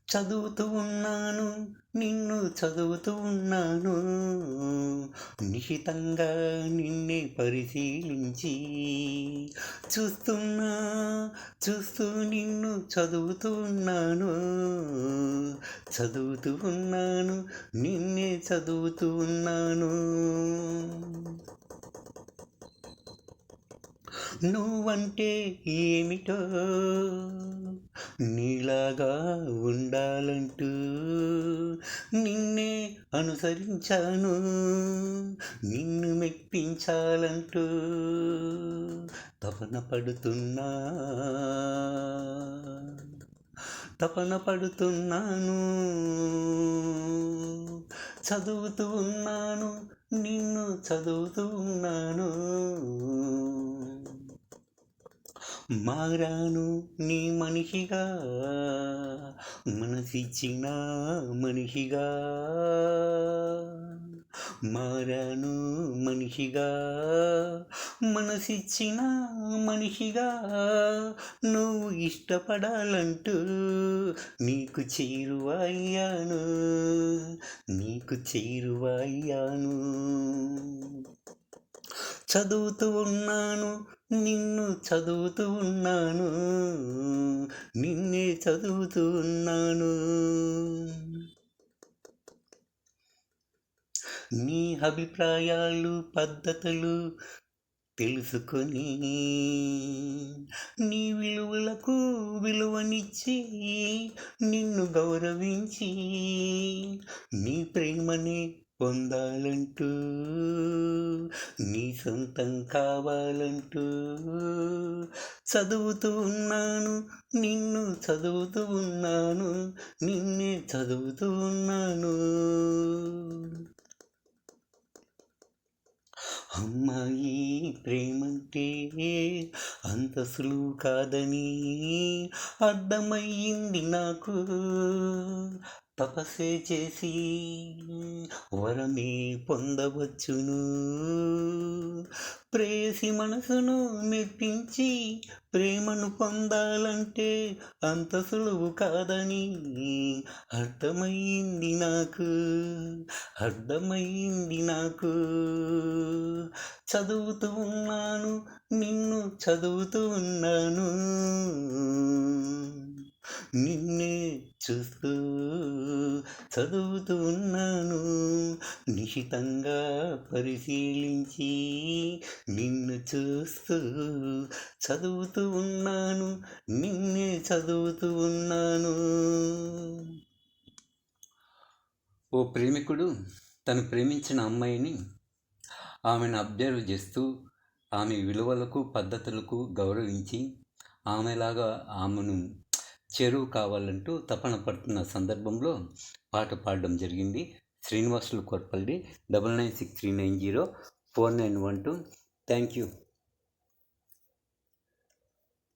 చదువుతూ ఉన్నాను, నిన్ను చదువుతూ ఉన్నాను, నిశితంగా నిన్నే పరిశీలించి చూస్తున్నా, చూస్తూ నిన్ను చదువుతూ ఉన్నాను, చదువుతూ ఉన్నాను, నిన్నే చదువుతూ ఉన్నాను. నువ్వంటే ఏమిటో నీలాగా ఉండాలంటూ నిన్నే అనుసరించాను, నిన్ను మెప్పించాలంటూ తపన పడుతున్నా, తపన పడుతున్నాను, చదువుతూ ఉన్నాను, నిన్ను చదువుతూ ఉన్నాను. మారాను నీ మనిషిగా, మనసిచ్చిన మనిషిగా, మారాను మనిషిగా, మనసిచ్చిన మనిషిగా, నువ్వు ఇష్టపడాలంటూ నీకు చేరువయ్యాను, నీకు చేరువయ్యాను. చదువుతూ ఉన్నాను, నిన్ను చదువుతూ ఉన్నాను, నిన్నే చదువుతూ ఉన్నాను. నీ అభిప్రాయాలు పద్ధతులు తెలుసుకొని నీ విలువలకు విలువనిచ్చి నిన్ను గౌరవించి నీ ప్రేమని పొందాలంటూ నీ సొంతం కావాలంటూ చదువుతూ ఉన్నాను, నిన్ను చదువుతూ ఉన్నాను, నిన్నే చదువుతూ ఉన్నాను. అమ్మాయి ప్రేమంటే అంత సులువు కాదని అర్థమయ్యింది నాకు, తపస్సే చేసి వరమే పొందవచ్చును, ప్రేయసి మనసును మెప్పించి ప్రేమను పొందాలంటే అంత సులువు కాదని అర్థమయ్యింది నాకు, అర్థమయ్యింది నాకు. చదువుతూ ఉన్నాను, నిన్ను చదువుతూ ఉన్నాను, నిన్నే చూస్తూ చదువుతూ ఉన్నాను, నిశితంగా పరిశీలించి నిన్ను చూస్తూ చదువుతూ ఉన్నాను, నిన్నే చదువుతూ ఉన్నాను. ఓ ప్రేమికుడు తను ప్రేమించిన అమ్మాయిని ఆమెను అబ్జర్వ్ చేస్తూ ఆమె విలువలకు పద్ధతులకు గౌరవించి ఆమెలాగా ఆమెను చెరువు కావాలంటూ తపన పడుతున్న సందర్భంలో పాట పాడడం జరిగింది. శ్రీనివాసులు కొర్పల్లి 9963904912. Thank you.